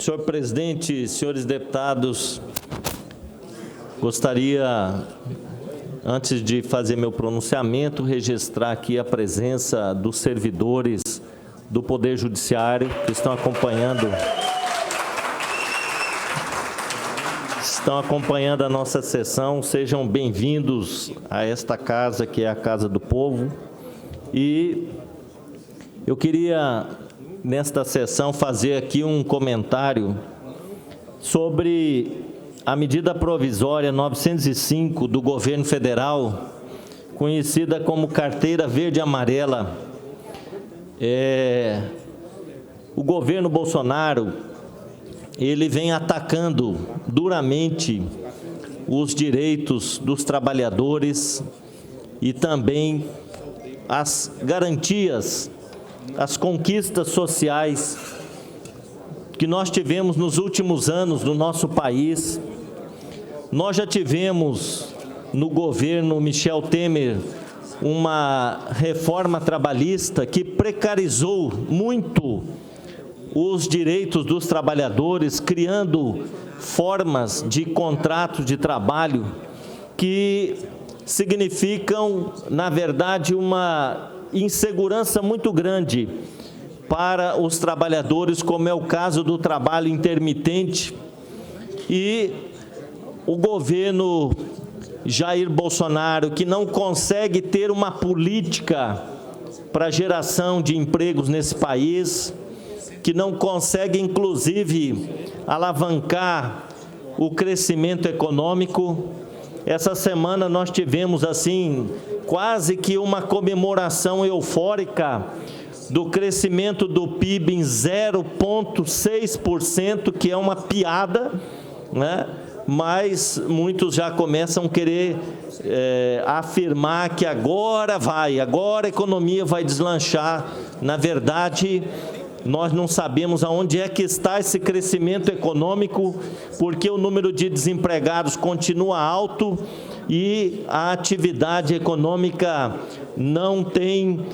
Senhor presidente, senhores deputados, gostaria, antes de fazer meu pronunciamento, registrar aqui a presença dos servidores do Poder Judiciário que estão acompanhando a nossa sessão. Sejam bem-vindos a esta casa, que é a Casa do Povo. E eu queria, nesta sessão, fazer aqui um comentário sobre a medida provisória 905 do governo federal, conhecida como Carteira Verde e Amarela. O governo Bolsonaro, ele vem atacando duramente os direitos dos trabalhadores e também as garantias, as conquistas sociais que nós tivemos nos últimos anos no nosso país. Nós já tivemos no governo Michel Temer uma reforma trabalhista que precarizou muito os direitos dos trabalhadores, criando formas de contrato de trabalho que significam, na verdade, uma insegurança muito grande para os trabalhadores, como é o caso do trabalho intermitente. E o governo Jair Bolsonaro, que não consegue ter uma política para geração de empregos nesse país, que não consegue, inclusive, alavancar o crescimento econômico. Essa semana nós tivemos, assim, quase que uma comemoração eufórica do crescimento do PIB em 0,6%, que é uma piada, né? Mas muitos já começam a querer afirmar que agora a economia vai deslanchar. Na verdade, nós não sabemos aonde é que está esse crescimento econômico, porque o número de desempregados continua alto e a atividade econômica não tem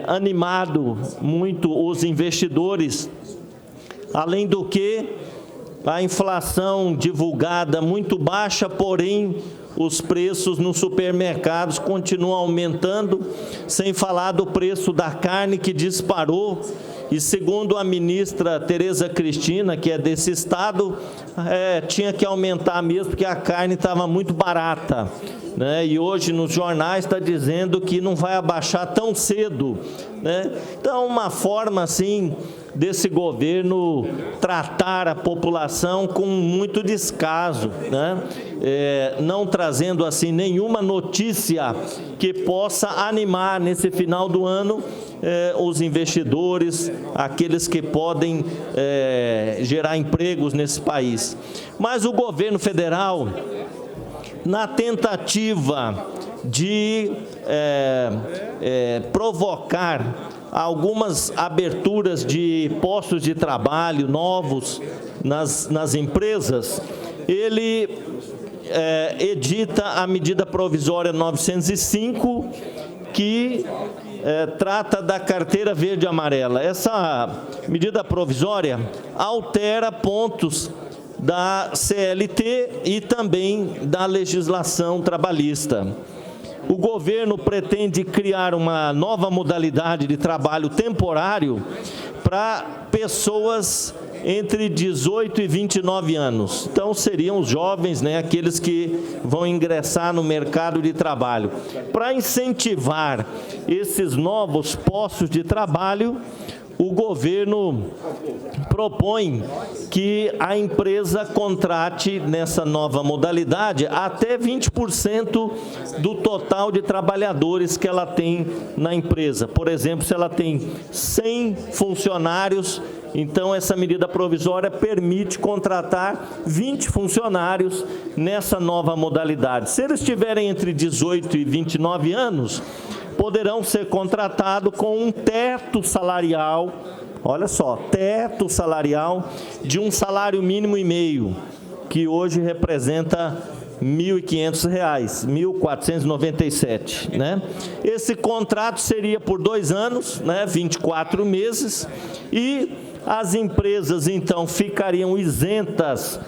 animado muito os investidores. Além do que, a inflação divulgada muito baixa, porém os preços nos supermercados continuam aumentando, sem falar do preço da carne, que disparou. E segundo a ministra Tereza Cristina, que é desse estado, tinha que aumentar mesmo, porque a carne estava muito barata, né? E hoje nos jornais está dizendo que não vai abaixar tão cedo, né? Então, uma forma assim desse governo tratar a população com muito descaso, né? Não trazendo assim nenhuma notícia que possa animar nesse final do ano os investidores, aqueles que podem gerar empregos nesse país. Mas o governo federal, na tentativa de provocar algumas aberturas de postos de trabalho novos nas empresas, ele edita a medida provisória 905, que trata da Carteira Verde e Amarela. Essa medida provisória altera pontos da CLT e também da legislação trabalhista. O governo pretende criar uma nova modalidade de trabalho temporário para pessoas entre 18 e 29 anos. Então, seriam os jovens, né, aqueles que vão ingressar no mercado de trabalho. Para incentivar esses novos postos de trabalho, o governo propõe que a empresa contrate nessa nova modalidade até 20% do total de trabalhadores que ela tem na empresa. Por exemplo, se ela tem 100 funcionários, então essa medida provisória permite contratar 20 funcionários nessa nova modalidade. Se eles tiverem entre 18 e 29 anos, poderão ser contratados com um teto salarial, olha só, teto salarial de um salário mínimo e meio, que hoje representa R$ 1.500, R$ 1.497, né? Esse contrato seria por 2 anos, né, 24 meses, e As empresas, então, ficariam isentas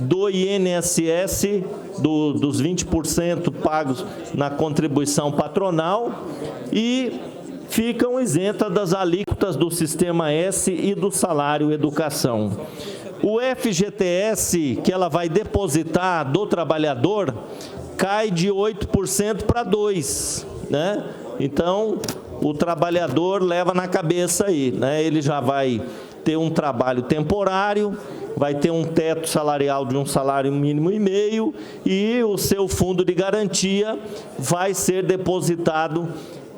do INSS, dos 20% pagos na contribuição patronal, e ficam isentas das alíquotas do Sistema S e do salário educação. O FGTS, que ela vai depositar do trabalhador, cai de 8% para 2%, né? Então, o trabalhador leva na cabeça aí, né? Ele já vai ter um trabalho temporário, vai ter um teto salarial de um salário mínimo e meio, e o seu fundo de garantia vai ser depositado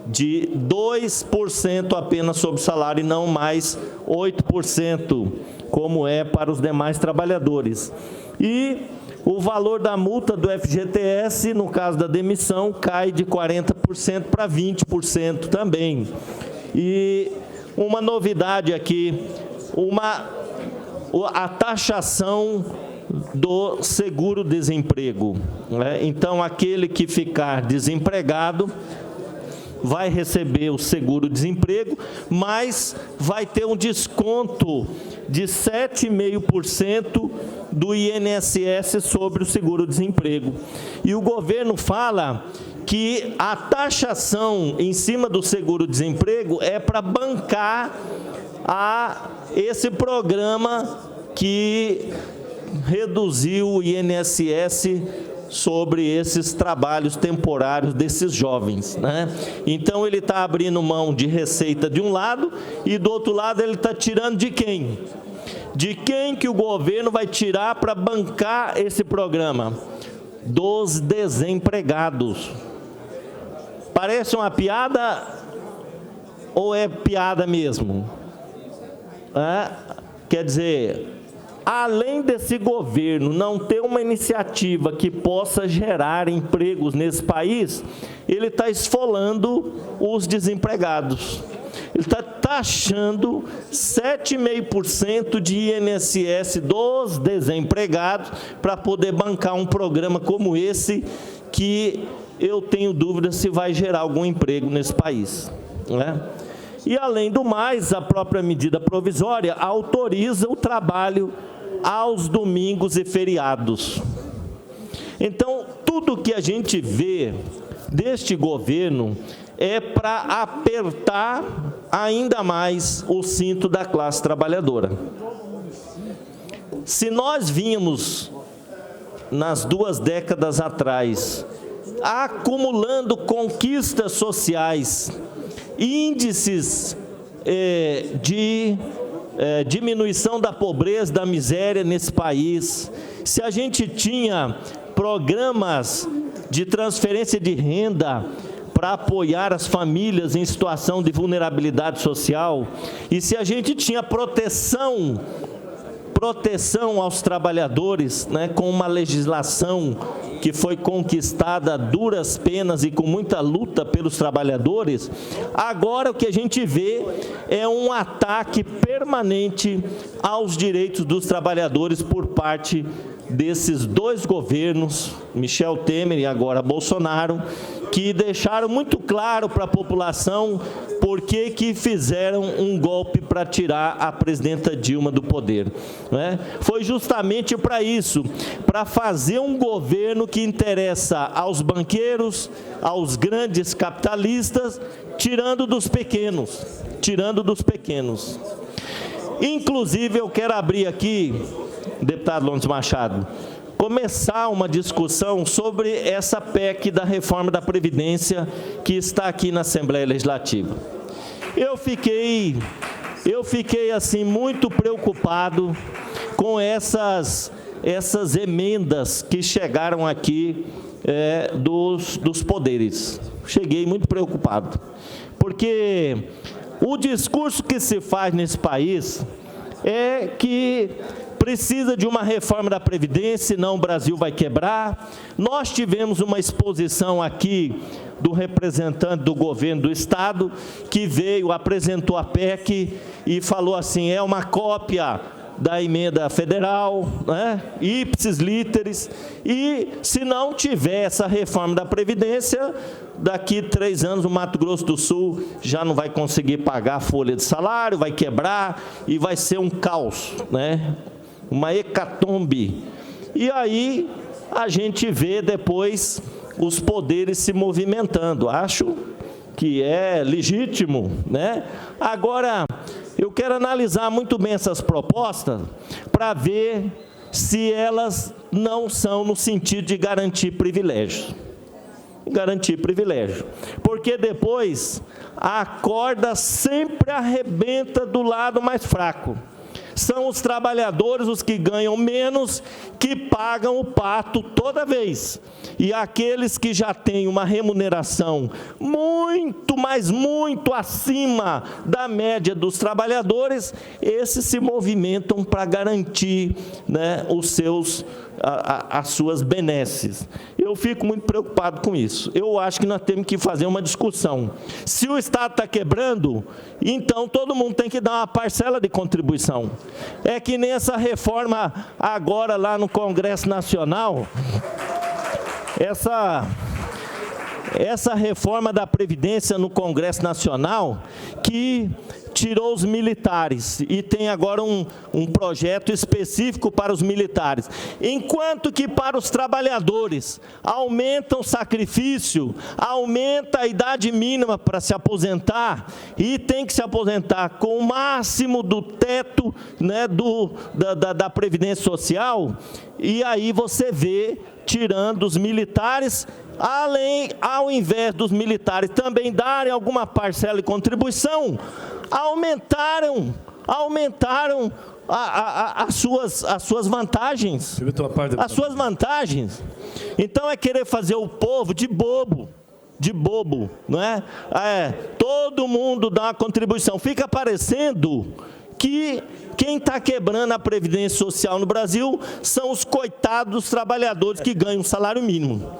de 2% apenas sobre o salário, e não mais 8%, como é para os demais trabalhadores. E o valor da multa do FGTS, no caso da demissão, cai de 40% para 20% também. E uma novidade aqui, a taxação do seguro-desemprego, né? Então, aquele que ficar desempregado vai receber o seguro-desemprego, mas vai ter um desconto de 7,5% do INSS sobre o seguro-desemprego. E o governo fala que a taxação em cima do seguro-desemprego é para bancar esse programa que reduziu o INSS sobre esses trabalhos temporários desses jovens, né? Então, ele está abrindo mão de receita de um lado, e do outro lado ele está tirando de quem? De quem que o governo vai tirar para bancar esse programa? Dos desempregados. Parece uma piada ou é piada mesmo? Quer dizer, além desse governo não ter uma iniciativa que possa gerar empregos nesse país, ele está esfolando os desempregados. Ele está taxando 7,5% de INSS dos desempregados para poder bancar um programa como esse, que eu tenho dúvida se vai gerar algum emprego nesse país, né? E, além do mais, a própria medida provisória autoriza o trabalho aos domingos e feriados. Então, tudo que a gente vê deste governo é para apertar ainda mais o cinto da classe trabalhadora. Se nós vínhamos, nas 2 décadas atrás, acumulando conquistas sociais, índices de diminuição da pobreza, da miséria nesse país, se a gente tinha programas de transferência de renda para apoiar as famílias em situação de vulnerabilidade social, e se a gente tinha proteção aos trabalhadores, né, com uma legislação que foi conquistada a duras penas e com muita luta pelos trabalhadores, agora o que a gente vê é um ataque permanente aos direitos dos trabalhadores por parte desses 2 governos, Michel Temer e agora Bolsonaro, que deixaram muito claro para a população por que fizeram um golpe para tirar a presidenta Dilma do poder, né? Foi justamente para isso, para fazer um governo que interessa aos banqueiros, aos grandes capitalistas, tirando dos pequenos. Inclusive, eu quero abrir aqui, deputado Lones Machado, começar uma discussão sobre essa PEC da reforma da Previdência que está aqui na Assembleia Legislativa. Eu fiquei assim, muito preocupado com essas emendas que chegaram aqui dos poderes. Cheguei muito preocupado, porque o discurso que se faz nesse país é que precisa de uma reforma da Previdência, senão o Brasil vai quebrar. Nós tivemos uma exposição aqui do representante do governo do Estado, que veio, apresentou a PEC e falou assim, é uma cópia da emenda federal, né, ipsis literis, e se não tiver essa reforma da Previdência, daqui 3 anos o Mato Grosso do Sul já não vai conseguir pagar a folha de salário, vai quebrar e vai ser um caos, né? Uma hecatombe. E aí a gente vê depois os poderes se movimentando. Acho que é legítimo, né? Agora, eu quero analisar muito bem essas propostas para ver se elas não são no sentido de garantir privilégios. Garantir privilégio. Porque depois a corda sempre arrebenta do lado mais fraco. São os trabalhadores, os que ganham menos, que pagam o pato toda vez. E aqueles que já têm uma remuneração muito, mas muito acima da média dos trabalhadores, esses se movimentam para garantir, né, as suas benesses. Eu fico muito preocupado com isso. Eu acho que nós temos que fazer uma discussão. Se o Estado está quebrando, então todo mundo tem que dar uma parcela de contribuição. É que nem essa reforma agora lá no Congresso Nacional, essa reforma da Previdência no Congresso Nacional, que tirou os militares e tem agora um projeto específico para os militares. Enquanto que para os trabalhadores aumenta o sacrifício, aumenta a idade mínima para se aposentar e tem que se aposentar com o máximo do teto, né, da Previdência Social, e aí você vê tirando os militares, ao invés dos militares também darem alguma parcela de contribuição, aumentaram as suas vantagens. As suas vantagens. Então é querer fazer o povo de bobo, não é? Todo mundo dá uma contribuição. Fica parecendo que quem está quebrando a Previdência Social no Brasil são os coitados dos trabalhadores que ganham um salário mínimo.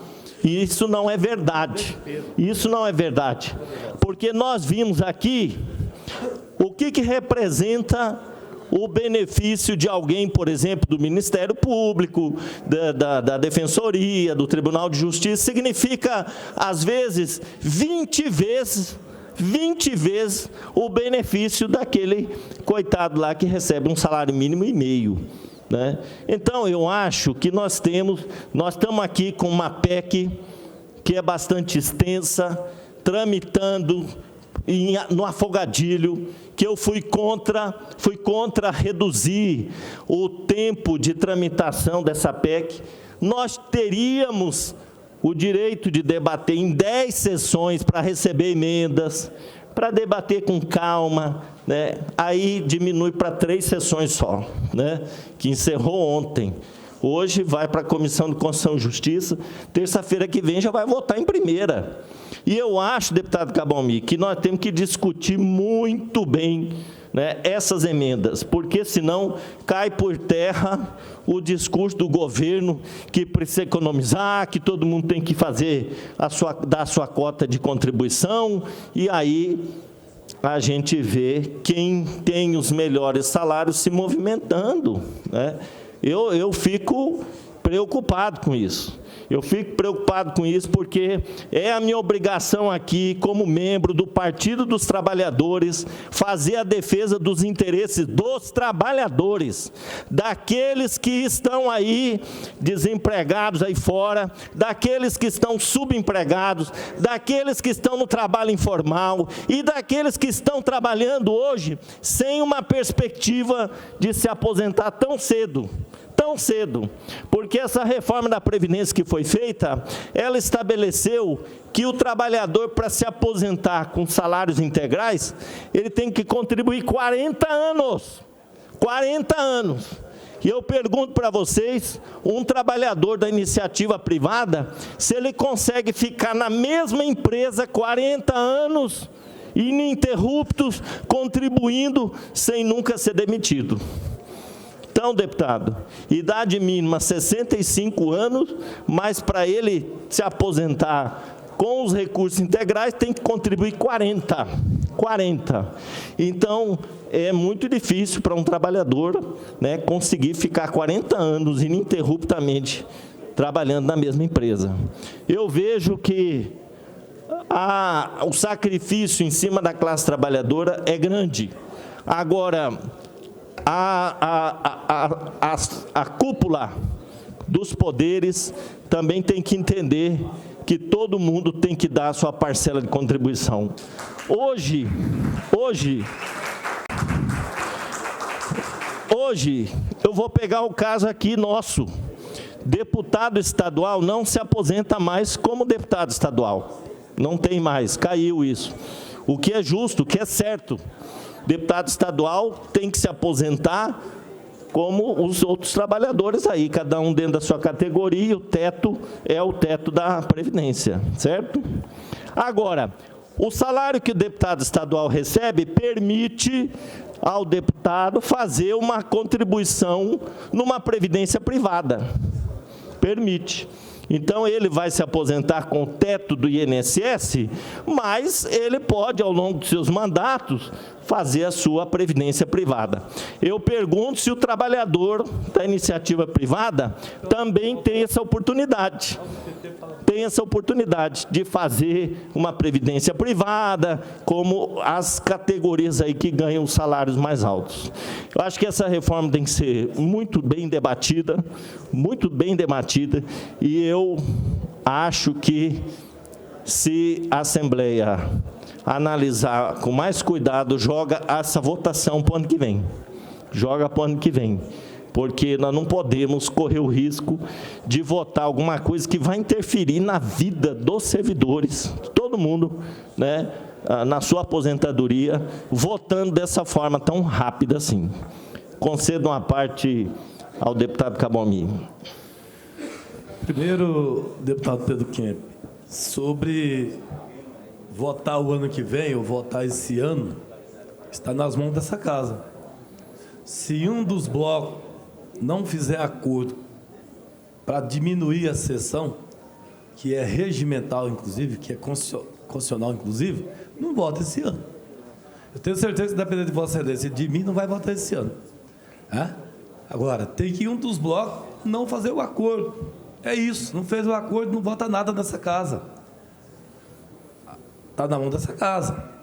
E isso não é verdade. Isso não é verdade. Porque nós vimos aqui o que representa o benefício de alguém, por exemplo, do Ministério Público, da Defensoria, do Tribunal de Justiça. Significa, às vezes, 20 vezes o benefício daquele coitado lá que recebe um salário mínimo e meio, né? Então, eu acho que nós estamos aqui com uma PEC que é bastante extensa, tramitando no afogadilho, que eu fui contra reduzir o tempo de tramitação dessa PEC. Nós teríamos o direito de debater em 10 sessões para receber emendas, para debater com calma, né? Aí diminui para 3 sessões só, né? Que encerrou ontem. Hoje vai para a Comissão de Constituição e Justiça, terça-feira que vem já vai votar em primeira. E eu acho, deputado Cabalmi, que nós temos que discutir muito bem, né, essas emendas, porque senão cai por terra o discurso do governo que precisa economizar, que todo mundo tem que dar a sua cota de contribuição, e aí a gente vê quem tem os melhores salários se movimentando, né? Eu fico preocupado com isso. Eu fico preocupado com isso porque é a minha obrigação aqui, como membro do Partido dos Trabalhadores, fazer a defesa dos interesses dos trabalhadores, daqueles que estão aí desempregados aí fora, daqueles que estão subempregados, daqueles que estão no trabalho informal e daqueles que estão trabalhando hoje sem uma perspectiva de se aposentar tão cedo, porque essa reforma da Previdência que foi feita, ela estabeleceu que o trabalhador, para se aposentar com salários integrais, ele tem que contribuir 40 anos. 40 anos. E eu pergunto para vocês, um trabalhador da iniciativa privada, se ele consegue ficar na mesma empresa 40 anos, ininterruptos, contribuindo, sem nunca ser demitido. Então, deputado, idade mínima 65 anos, mas para ele se aposentar com os recursos integrais tem que contribuir 40. Então, é muito difícil para um trabalhador, né, conseguir ficar 40 anos ininterruptamente trabalhando na mesma empresa. Eu vejo que o sacrifício em cima da classe trabalhadora é grande. Agora, a cúpula dos poderes também tem que entender que todo mundo tem que dar a sua parcela de contribuição. Hoje, eu vou pegar o caso aqui nosso. Deputado estadual não se aposenta mais como deputado estadual. Não tem mais, caiu isso. O que é justo, o que é certo. Deputado estadual tem que se aposentar como os outros trabalhadores aí, cada um dentro da sua categoria, o teto é o teto da Previdência, certo? Agora, o salário que o deputado estadual recebe permite ao deputado fazer uma contribuição numa previdência privada. Permite. Então, ele vai se aposentar com o teto do INSS, mas ele pode, ao longo dos seus mandatos, fazer a sua previdência privada. Eu pergunto se o trabalhador da iniciativa privada também tem essa oportunidade. Tem essa oportunidade de fazer uma previdência privada, como as categorias aí que ganham os salários mais altos. Eu acho que essa reforma tem que ser muito bem debatida, e eu acho que, se a Assembleia analisar com mais cuidado, joga essa votação para o ano que vem. Joga para o ano que vem. Porque nós não podemos correr o risco de votar alguma coisa que vai interferir na vida dos servidores, todo mundo, né, na sua aposentadoria, votando dessa forma tão rápida assim. Concedo uma parte ao deputado Cabomi. Primeiro, deputado Pedro Kemp, sobre votar o ano que vem ou votar esse ano, está nas mãos dessa casa. Se um dos blocos não fizer acordo para diminuir a sessão, que é regimental, inclusive, que é constitucional, inclusive, não vota esse ano. Eu tenho certeza que, dependendo de Vossa Excelência e de mim, não vai votar esse ano. Agora, tem que um dos blocos não fazer o acordo. É isso, não fez o acordo, não vota nada nessa casa. Está na mão dessa casa.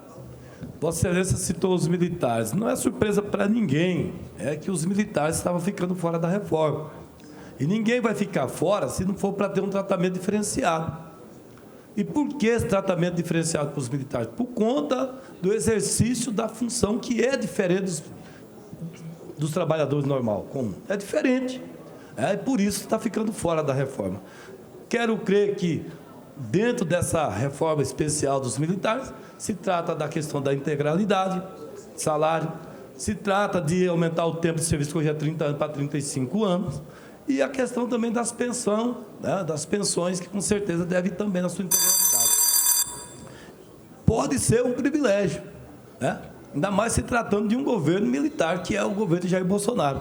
Vossa Excelência citou os militares. Não é surpresa para ninguém, é que os militares estavam ficando fora da reforma. E ninguém vai ficar fora se não for para ter um tratamento diferenciado. E por que esse tratamento diferenciado para os militares? Por conta do exercício da função que é diferente dos trabalhadores normal, comum. É diferente. E por isso está ficando fora da reforma. Quero crer que, dentro dessa reforma especial dos militares, se trata da questão da integralidade, salário, se trata de aumentar o tempo de serviço que hoje é 30 anos para 35 anos, e a questão também das pensões, das pensões, que com certeza deve ir também na sua integralidade. Pode ser um privilégio, ainda mais se tratando de um governo militar, que é o governo de Jair Bolsonaro.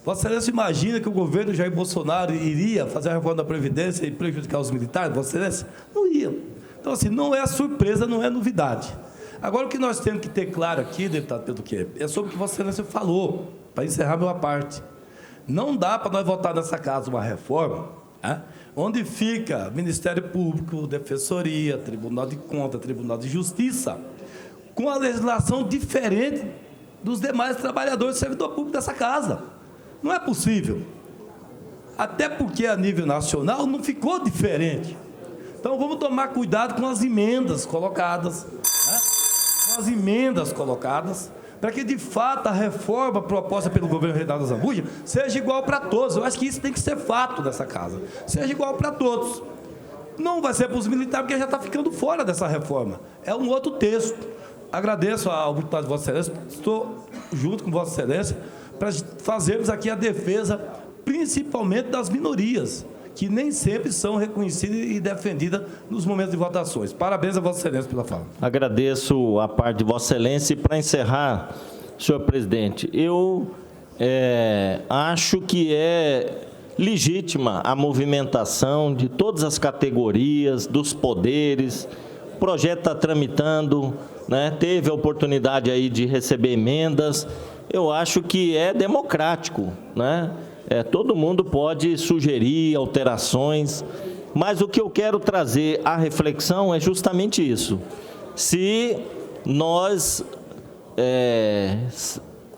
Vossa Excelência imagina que o governo de Jair Bolsonaro iria fazer a reforma da Previdência e prejudicar os militares? Vossa Excelência? Não ia. Então, assim, não é surpresa, não é novidade. Agora, o que nós temos que ter claro aqui, deputado Pedro Kemp, é sobre o que Vossa Excelência falou, para encerrar minha parte. Não dá para nós votar nessa casa uma reforma, onde fica Ministério Público, Defensoria, Tribunal de Contas, Tribunal de Justiça, com a legislação diferente dos demais trabalhadores e servidor público dessa casa. Não é possível. Até porque, a nível nacional, não ficou diferente. Então, vamos tomar cuidado com as emendas colocadas, para que, de fato, a reforma proposta pelo governo Reinaldo Azambuja seja igual para todos. Eu acho que isso tem que ser fato dessa casa. Seja igual para todos. Não vai ser para os militares, porque já está ficando fora dessa reforma. É um outro texto. Agradeço ao deputado de Vossa Excelência, estou junto com Vossa Excelência, para fazermos aqui a defesa, principalmente das minorias, que nem sempre são reconhecidas e defendidas nos momentos de votações. Parabéns a Vossa Excelência pela fala. Agradeço a parte de Vossa Excelência. E, para encerrar, senhor presidente, eu acho que é legítima a movimentação de todas as categorias, dos poderes. O projeto está tramitando, teve a oportunidade aí de receber emendas. Eu acho que é democrático, todo mundo pode sugerir alterações. Mas o que eu quero trazer à reflexão é justamente isso. Se nós,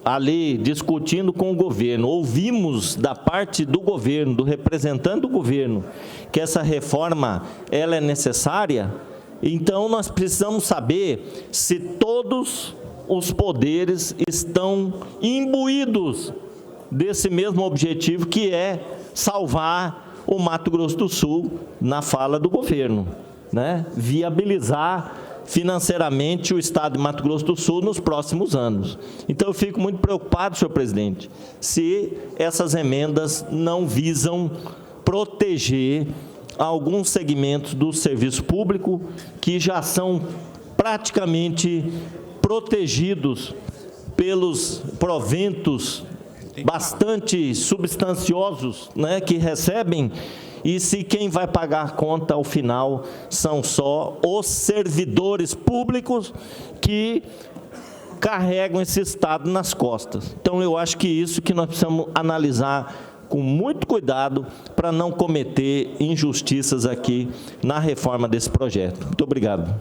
ali, discutindo com o governo, ouvimos da parte do governo, do representante do governo, que essa reforma ela é necessária, então nós precisamos saber se todos os poderes estão imbuídos desse mesmo objetivo, que é salvar o Mato Grosso do Sul, na fala do governo, né? Viabilizar financeiramente o Estado de Mato Grosso do Sul nos próximos anos. Então, eu fico muito preocupado, senhor presidente, se essas emendas não visam proteger alguns segmentos do serviço público que já são praticamente protegidos pelos proventos bastante substanciosos, né, que recebem, e se quem vai pagar a conta ao final são só os servidores públicos que carregam esse Estado nas costas. Então, eu acho que isso que nós precisamos analisar com muito cuidado para não cometer injustiças aqui na reforma desse projeto. Muito obrigado.